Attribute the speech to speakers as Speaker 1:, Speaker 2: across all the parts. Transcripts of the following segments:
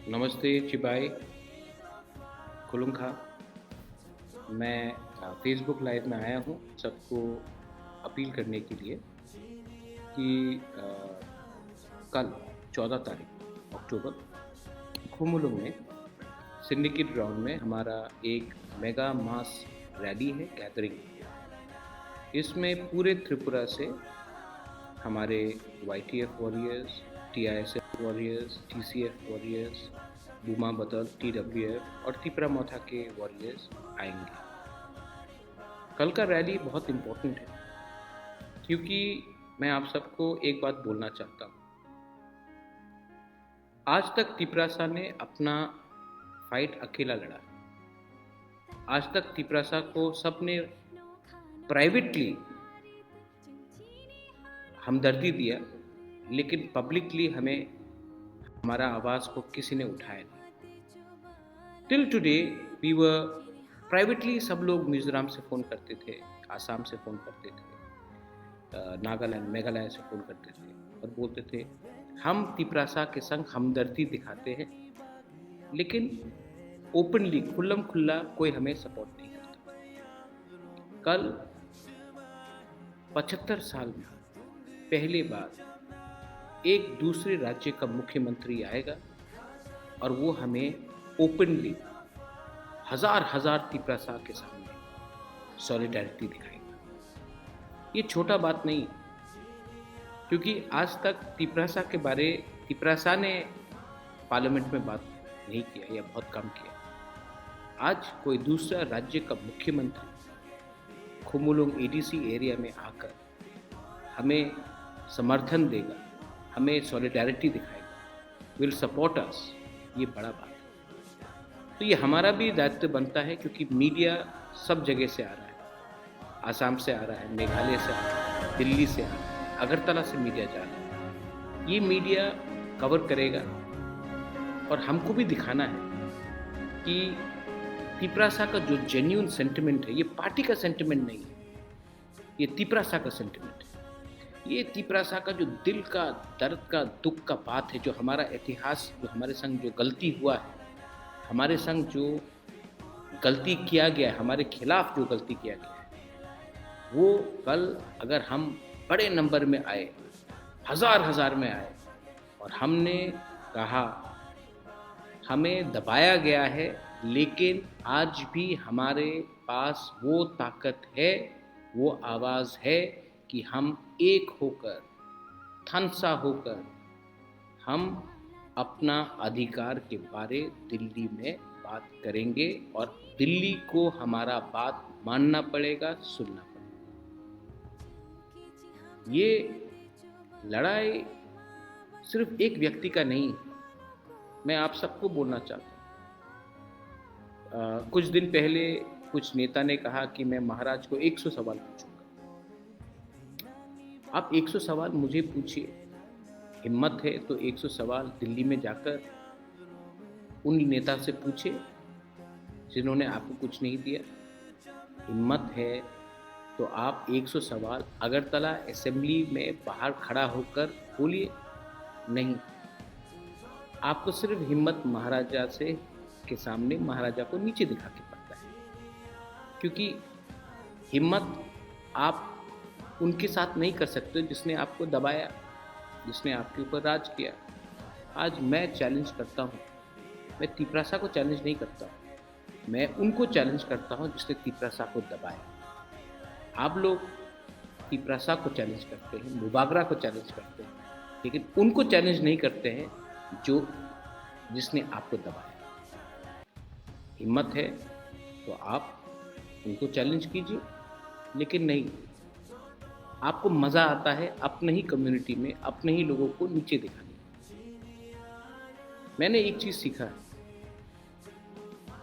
Speaker 1: नमस्ते चिबाई खुलुंखा। मैं Facebook live में आया हूँ सबको अपील करने के लिए कि कल 14 तारीख अक्टूबर खुमुलुंग में सिंडिकेट ग्राउंड में हमारा एक मेगा मास रैली है, गैदरिंग। इसमें पूरे त्रिपुरा से हमारे YTF warriors, TISF warriors, TCF warriors, बूमा बदल, TWF और तिपरा मोथा के वॉरियर्स आएंगे। कल का रैली बहुत इम्पोर्टेंट है क्योंकि मैं आप सबको एक बात बोलना चाहता हूँ। आज तक तिपरासा ने अपना फाइट अकेला लड़ा। आज तक तिपरासा को सबने प्राइवेटली हमदर्दी दिया, लेकिन पब्लिकली हमारा आवाज़ को किसी ने उठाया नहीं। Till today we were privately, सब लोग मिजोरम से फ़ोन करते थे, आसाम से फ़ोन करते थे, नागालैंड मेघालय से फ़ोन करते थे और बोलते थे हम तिपरासा के संग हमदर्दी दिखाते हैं, लेकिन ओपनली खुल्लम खुल्ला कोई हमें सपोर्ट नहीं करता। कल 75 साल में पहली बार एक दूसरे राज्य का मुख्यमंत्री आएगा और वो हमें ओपनली हजार तिपरासा के सामने सॉलिडारिटी दिखाएगा। ये छोटा बात नहीं, क्योंकि आज तक तिपरासा ने पार्लियामेंट में बात नहीं किया या बहुत कम किया। आज कोई दूसरा राज्य का मुख्यमंत्री खुमुलुंग ADC एरिया में आकर हमें समर्थन देगा, हमें सॉलिडारिटी दिखाएगा, विल सपोर्ट अस। ये बड़ा बात है। तो ये हमारा भी दायित्व बनता है, क्योंकि मीडिया सब जगह से आ रहा है, आसाम से आ रहा है, मेघालय से आ रहा है, दिल्ली से आ रहा है, अगरतला से मीडिया जा रहा है। ये मीडिया कवर करेगा और हमको भी दिखाना है कि तिपरासा का जो जेन्युइन सेंटिमेंट है, ये पार्टी का सेंटिमेंट नहीं है, ये तिपरासा का सेंटिमेंट है। ये तिपरासा का जो दिल का दर्द का दुख का बात है, जो हमारा इतिहास, जो हमारे संग जो गलती हुआ है, हमारे संग जो गलती किया गया है, हमारे खिलाफ जो गलती किया गया है, वो कल अगर हम बड़े नंबर में आए, हजार में आए और हमने कहा हमें दबाया गया है, लेकिन आज भी हमारे पास वो ताकत है, वो आवाज़ है कि हम एक होकर, थनसा होकर, हम अपना अधिकार के बारे दिल्ली में बात करेंगे और दिल्ली को हमारा बात मानना पड़ेगा, सुनना पड़ेगा। ये लड़ाई सिर्फ एक व्यक्ति का नहीं है। मैं आप सबको बोलना चाहता हूँ, कुछ दिन पहले कुछ नेता ने कहा कि मैं महाराज को 100 सवाल पूछूंगा। आप 100 सवाल मुझे पूछिए, हिम्मत है तो 100 सवाल दिल्ली में जाकर उन नेता से पूछे जिन्होंने आपको कुछ नहीं दिया। हिम्मत है तो आप 100 सवाल अगरतला असेंबली में बाहर खड़ा होकर बोलिए। नहीं, आपको सिर्फ हिम्मत महाराजा से के सामने महाराजा को नीचे दिखा के पड़ता है, क्योंकि हिम्मत आप उनके साथ नहीं कर सकते जिसने आपको दबाया, जिसने आपके ऊपर राज किया। आज मैं चैलेंज करता हूँ, मैं तिपरासा को चैलेंज नहीं करता हूँ, मैं उनको चैलेंज करता हूँ जिसने तिपरासा को दबाया। आप लोग तिपरासा को चैलेंज करते हैं, मुबागरा को चैलेंज करते हैं, लेकिन उनको चैलेंज नहीं करते हैं जिसने आपको दबाया। हिम्मत है तो आप उनको चैलेंज कीजिए, लेकिन नहीं, आपको मज़ा आता है अपने ही कम्युनिटी में अपने ही लोगों को नीचे दिखाने। मैंने एक चीज़ सीखा है,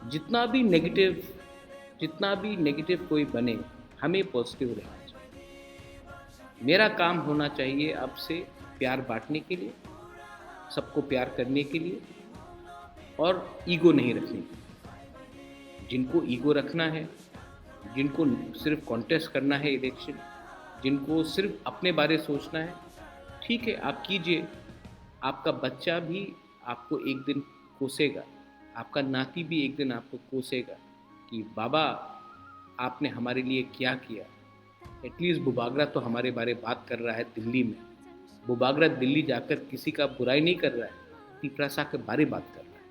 Speaker 1: जितना भी नेगेटिव कोई बने, हमें पॉजिटिव रहना चाहिए। मेरा काम होना चाहिए अब से प्यार बांटने के लिए, सबको प्यार करने के लिए और ईगो नहीं रखने के लिए। जिनको ईगो रखना है, जिनको सिर्फ कॉन्टेस्ट करना है इलेक्शन, जिनको सिर्फ अपने बारे सोचना है, ठीक है, आप कीजिए। आपका बच्चा भी आपको एक दिन कोसेगा, आपका नाती भी एक दिन आपको कोसेगा कि बाबा आपने हमारे लिए क्या किया। एटलीस्ट बुबागरा तो हमारे बारे बात कर रहा है दिल्ली में। बुबागरा दिल्ली जाकर किसी का बुराई नहीं कर रहा है, तिपरासा के बारे बात कर रहा है।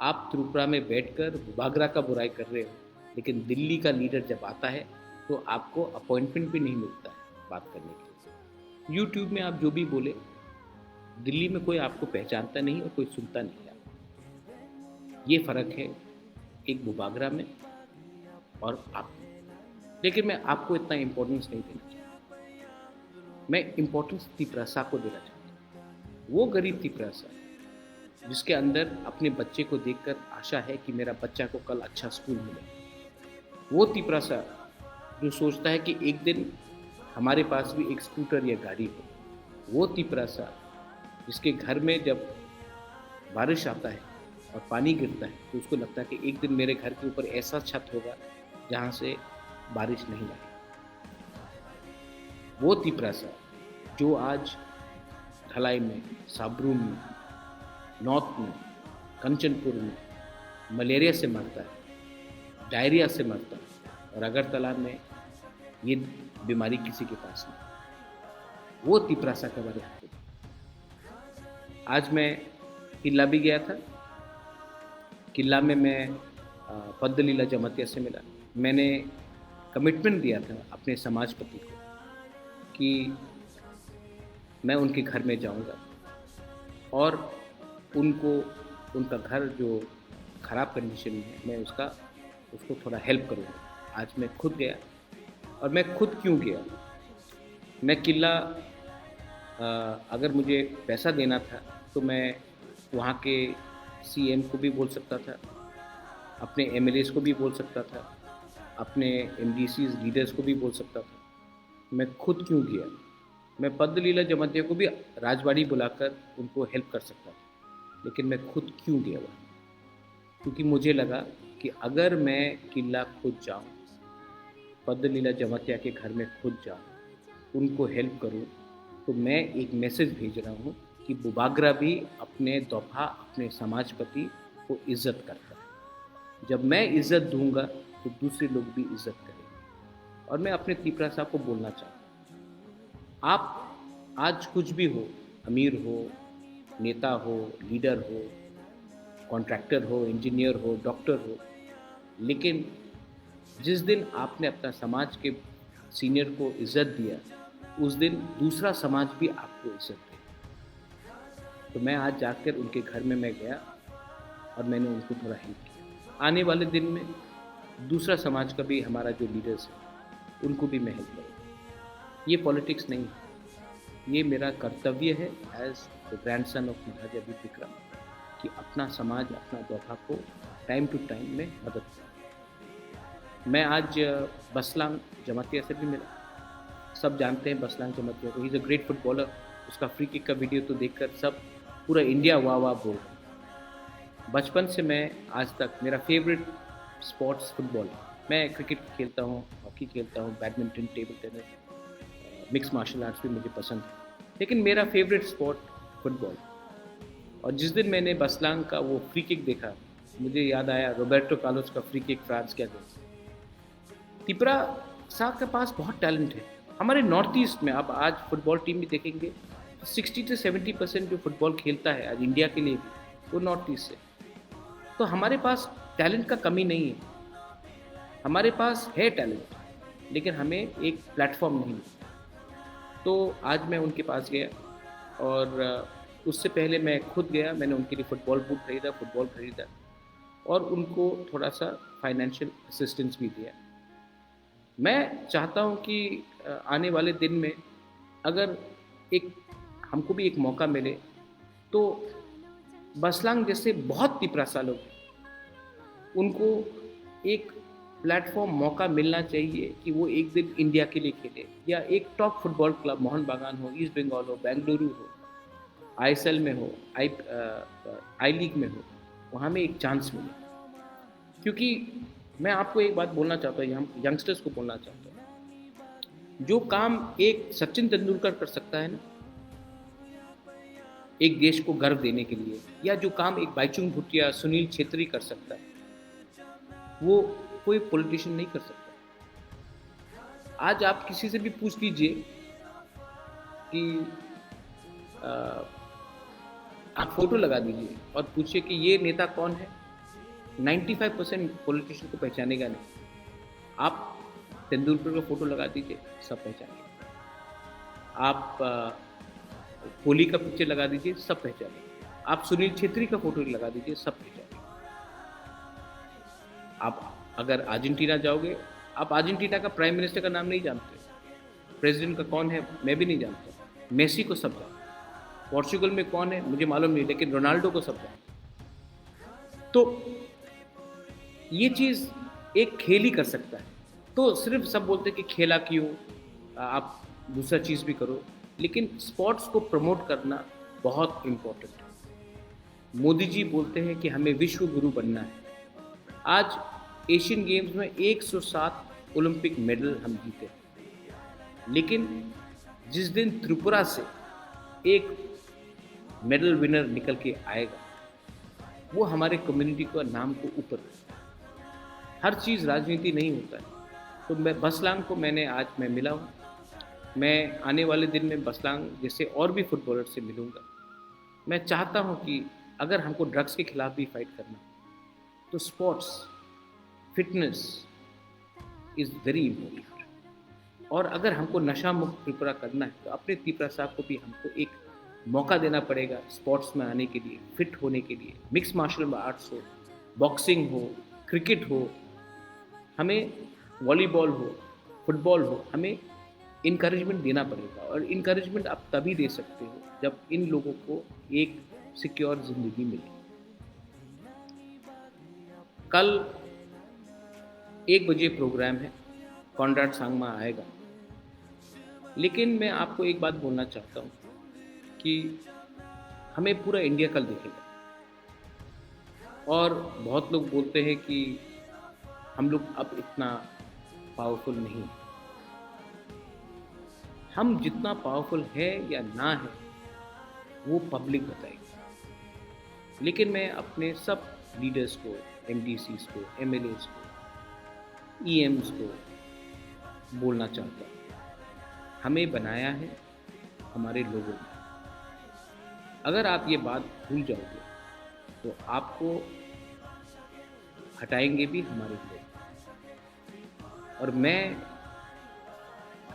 Speaker 1: आप त्रिपुरा में बैठकर बुबागरा का बुराई कर रहे हो, लेकिन दिल्ली का लीडर जब आता है तो आपको अपॉइंटमेंट भी नहीं मिलता है बात करने के लिए। यूट्यूब में आप जो भी बोले, दिल्ली में कोई आपको पहचानता नहीं और कोई सुनता नहीं है। ये फ़र्क है एक बुबागरा में और आप में। लेकिन मैं आपको इतना इम्पोर्टेंस नहीं देना चाहता, मैं इम्पोर्टेंस तिपरासा को देना चाहता हूँ। वो गरीब तिपरासा जिसके अंदर अपने बच्चे को देखकर आशा है कि मेरा बच्चा को कल अच्छा स्कूल मिले। वो तिपरासा जो सोचता है कि एक दिन हमारे पास भी एक स्कूटर या गाड़ी हो। वो तिपरासा जिसके घर में जब बारिश आता है और पानी गिरता है तो उसको लगता है कि एक दिन मेरे घर के ऊपर ऐसा छत होगा जहाँ से बारिश नहीं आए। वो तिपरासा जो आज ढलाई में, साबरूम में, नॉर्थ में, कंचनपुर में मलेरिया से मरता है, डायरिया से मरता है, और अगरतला में ये बीमारी किसी के पास नहीं। वो तिपरासा के बारे में आज मैं किला भी गया था। किला में मैं पद्मलीला जमातिया से मिला। मैंने कमिटमेंट दिया था अपने समाजपति को कि मैं उनके घर में जाऊंगा और उनको उनका घर जो ख़राब कंडीशन में है मैं उसको थोड़ा हेल्प करूँगा। आज मैं खुद गया। और मैं खुद क्यों गया? मैं किला अगर मुझे पैसा देना था तो मैं वहाँ के सीएम को भी बोल सकता था, अपने एमएलएस को भी बोल सकता था, अपने एमडीसीज लीडर्स को भी बोल सकता था। मैं खुद क्यों गया? मैं पद्मलीला जमातिया को भी राजवाड़ी बुलाकर उनको हेल्प कर सकता था, लेकिन मैं खुद क्यों गया वहाँ? क्योंकि मुझे लगा कि अगर मैं किला खुद जाऊँ, पद्मलीला जमातिया के घर में खुद जाऊँ, उनको हेल्प करूँ, तो मैं एक मैसेज भेज रहा हूँ कि बुबागरा भी अपने दोफा, अपने समाजपति को इज़्ज़त करता है। जब मैं इज़्ज़त दूंगा तो दूसरे लोग भी इज़्ज़त करेंगे। और मैं अपने तिपरासा को बोलना चाहता हूँ, आप आज कुछ भी हो, अमीर हो, नेता हो, लीडर हो, कॉन्ट्रैक्टर हो, इंजीनियर हो, डॉक्टर हो, लेकिन जिस दिन आपने अपना समाज के सीनियर को इज़्ज़त दिया, उस दिन दूसरा समाज भी आपको इज़्ज़त देगा। तो मैं आज जाकर उनके घर में मैं गया और मैंने उनको थोड़ा हेल्प किया। आने वाले दिन में दूसरा समाज का भी, हमारा जो लीडर्स है उनको भी मैं हेल्प करूँगा। ये पॉलिटिक्स नहीं है, ये मेरा कर्तव्य है एज द ग्रैंडसन ऑफ महाराजा विक्रम कि अपना समाज, अपना दोफा को टाइम टू टाइम में मदद करूँ। मैं आज बसलांग जमातिया से भी मिला। सब जानते हैं बसलांग जमातिया को, he is a great footballer. उसका फ्री किक का वीडियो तो देखकर सब पूरा इंडिया वाह वाह बोल रहा है। बचपन से मैं आज तक, मेरा फेवरेट स्पोर्ट्स फुटबॉल है। मैं क्रिकेट खेलता हूँ, हॉकी खेलता हूँ, badminton, table tennis, mix martial arts भी मुझे पसंद है, लेकिन मेरा फेवरेट स्पोर्ट फुटबॉल। और जिस दिन मैंने बसलांग का वो फ्री किक देखा, मुझे याद आया रोबर्टो कार्लोस का फ्री किक फ्रांस के अगेंस्ट। तिपरासा के पास बहुत टैलेंट है। हमारे नॉर्थ ईस्ट में आप आज फुटबॉल टीम भी देखेंगे, 60 से 70% जो फुटबॉल खेलता है आज इंडिया के लिए भी, वो नॉर्थ ईस्ट से। तो हमारे पास टैलेंट का कमी नहीं है, हमारे पास है टैलेंट, लेकिन हमें एक प्लेटफॉर्म नहीं मिला। तो आज मैं उनके पास गया और उससे पहले मैं खुद गया। मैंने उनके लिए फुटबॉल बूट खरीदा, फुटबॉल खरीदा और उनको थोड़ा सा फाइनेंशियल असिस्टेंस भी दिया। मैं चाहता हूँ कि आने वाले दिन में अगर हमको भी एक मौका मिले तो बसलांग जैसे बहुत तिपरासा लोग, उनको एक प्लेटफॉर्म, मौका मिलना चाहिए कि वो एक दिन इंडिया के लिए खेले, या एक टॉप फुटबॉल क्लब, मोहन बागान हो, ईस्ट बंगाल हो, बेंगलुरु हो, आईएसएल में हो, आई लीग में हो, वहाँ में एक चांस मिले। क्योंकि मैं आपको एक बात बोलना चाहता हूँ, यंगस्टर्स को बोलना चाहता हूँ, जो काम एक सचिन तेंदुलकर कर सकता है ना, एक देश को गर्व देने के लिए, या जो काम एक बाईचुंग भूटिया, सुनील छेत्री कर सकता है, वो कोई पॉलिटिशियन नहीं कर सकता। आज आप किसी से भी पूछ लीजिए कि अ, आप फ़ोटो लगा दीजिए और पूछिए कि ये नेता कौन है, 95% पॉलिटिशियन को पहचानेगा नहीं। आप तेंदुलकर का फ़ोटो लगा दीजिए, सब पहचानेंगे। आप कोहली का पिक्चर लगा दीजिए, सब पहचानेंगे। आप सुनील छेत्री का फ़ोटो लगा दीजिए, सब पहचानेंगे। आप अगर अर्जेंटीना जाओगे, आप अर्जेंटीना का प्राइम मिनिस्टर का नाम नहीं जानते, प्रेसिडेंट का कौन है मैं भी नहीं जानता, मेसी को सब जानते। पोर्चुगल में कौन है मुझे मालूम नहीं, लेकिन रोनाल्डो को सब जानते। तो ये चीज़ एक खेल ही कर सकता है। तो सिर्फ सब बोलते हैं कि खेला क्यों, आप दूसरा चीज़ भी करो, लेकिन स्पोर्ट्स को प्रमोट करना बहुत इम्पोर्टेंट है। मोदी जी बोलते हैं कि हमें विश्व गुरु बनना है। आज एशियन गेम्स में 107 ओलंपिक मेडल हम जीते, लेकिन जिस दिन त्रिपुरा से एक मेडल विनर निकल के आएगा, वो हमारे कम्युनिटी का नाम को ऊपर। हर चीज़ राजनीति नहीं होता है। तो मैं बसलांग को मैं मिला हूँ। मैं आने वाले दिन में बसलांग जैसे और भी फुटबॉलर से मिलूँगा। मैं चाहता हूँ कि अगर हमको ड्रग्स के खिलाफ भी फाइट करना, तो sports, fitness is very important. और अगर हमको नशा मुक्त त्रिपुरा करना है, तो अपने त्रिपुरा साहब को भी हमको एक मौका देना पड़ेगा स्पोर्ट्स में आने के लिए, फिट होने के लिए। मिक्स मार्शल आर्ट्स हो, बॉक्सिंग हो, क्रिकेट हो, हमें वॉलीबॉल हो, फुटबॉल हो, हमें इनकरेजमेंट देना पड़ेगा। और इनकरेजमेंट आप तभी दे सकते हो जब इन लोगों को एक सिक्योर ज़िंदगी मिले। कल 1 बजे प्रोग्राम है, कॉनराड सांगमा आएगा। लेकिन मैं आपको एक बात बोलना चाहता हूँ कि हमें पूरा इंडिया कल देखेगा। और बहुत लोग बोलते हैं कि हम लोग अब इतना पावरफुल नहीं। हम जितना पावरफुल है या ना है, वो पब्लिक बताएगी। लेकिन मैं अपने सब लीडर्स को, एमडीसीज को, एमएलएज को, ईएम्स को बोलना चाहता हूँ, हमें बनाया है हमारे लोगों ने। अगर आप ये बात भूल जाओगे, तो आपको हटाएंगे भी हमारे लोग। और मैं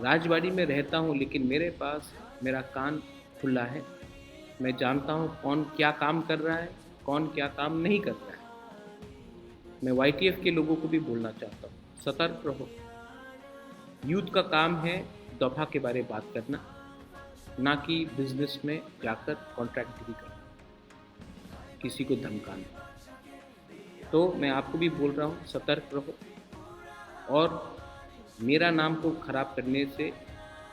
Speaker 1: राजवाड़ी में रहता हूँ, लेकिन मेरे पास मेरा कान खुला है। मैं जानता हूँ कौन क्या काम कर रहा है, कौन क्या काम नहीं कर रहा है। मैं वाईटीएफ के लोगों को भी बोलना चाहता हूँ, सतर्क रहो। यूथ का काम है दफा के बारे में बात करना, ना कि बिजनेस में जाकर कॉन्ट्रैक्टरी करना, किसी को धमकाना। तो मैं आपको भी बोल रहा हूँ, सतर्क रहो। और मेरा नाम को ख़राब करने से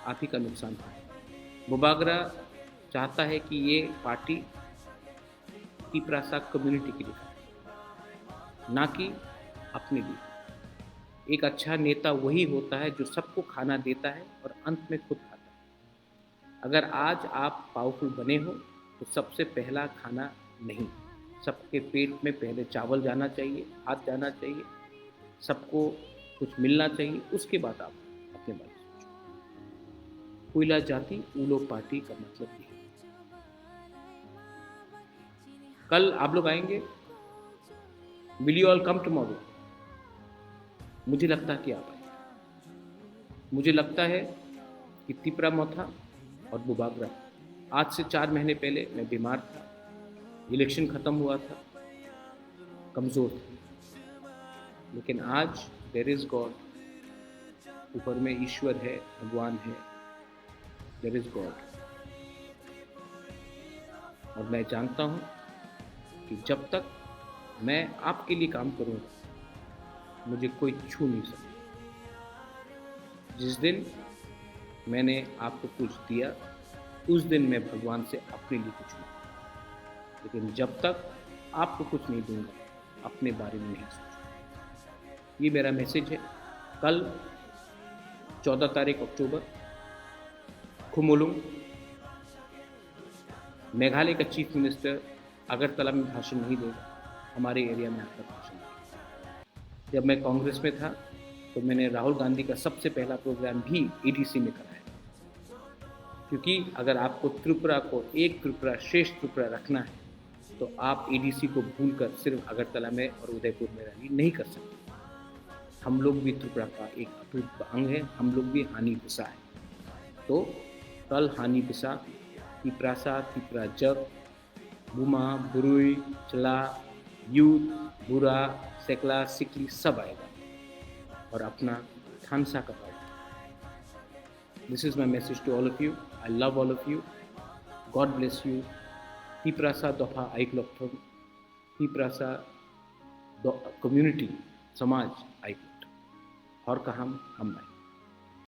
Speaker 1: आप ही का नुकसान है। बुबागरा चाहता है कि ये पार्टी तिपरासा कम्युनिटी के लिए, ना कि अपने लिए। एक अच्छा नेता वही होता है जो सबको खाना देता है और अंत में खुद खाता है। अगर आज आप पावरफुल बने हो, तो सबसे पहला खाना नहीं, सबके पेट में पहले चावल जाना चाहिए, हाथ जाना चाहिए, सबको कुछ मिलना चाहिए, उसके बाद आप अपने बारे में सोचो। कोयला जाति ऊलो पार्टी का मतलब ये है। कल आप लोग आएंगे, will you all come tomorrow? मुझे लगता है कि आप आएंगे। मुझे लगता है कि तिपरा मोथा और बुबागरा, आज से 4 महीने पहले मैं बीमार था, इलेक्शन ख़त्म हुआ था, कमज़ोर था, लेकिन आज देयर इज़ गॉड, ऊपर में ईश्वर है, भगवान है, देयर इज़ गॉड। और मैं जानता हूँ कि जब तक मैं आपके लिए काम करूँगा, मुझे कोई छू नहीं सकता। जिस दिन मैंने आपको कुछ दिया, उस दिन मैं भगवान से अपने लिए कुछ लूँगा। लेकिन जब तक आपको कुछ नहीं दूंगा, अपने बारे में नहीं सोचूंगा। ये मेरा मैसेज है। कल 14 तारीख अक्टूबर, खुमुलुंग मेघालय का चीफ मिनिस्टर अगरतला में भाषण नहीं देगा, हमारे एरिया में आकर भाषण देगा। जब मैं कांग्रेस में था तो मैंने राहुल गांधी का सबसे पहला प्रोग्राम भी एडीसी में कराया, क्योंकि अगर आपको त्रिपुरा को एक त्रिपुरा श्रेष्ठ त्रिपुरा रखना है तो आप एडीसी को भूलकर सिर्फ अगरतला में और उदयपुर में रैली नहीं कर सकते। हम लोग भी त्रिपुरा का एक अटूट अंग है, हम लोग भी हानि पिसा है। तो कल हानि पिसा, तिपरासा, तिपरा जग, बुमा, बुरुई, चला, यूथ, बुरा, सेकला, सिकली सब आएगा और अपना थानसा का पाएगा। This is my message to all of you. I love all of you. God bless you. Tiprasa Doha Aikloktham. Tiprasa community, Samaj Aiklok. और कहम हम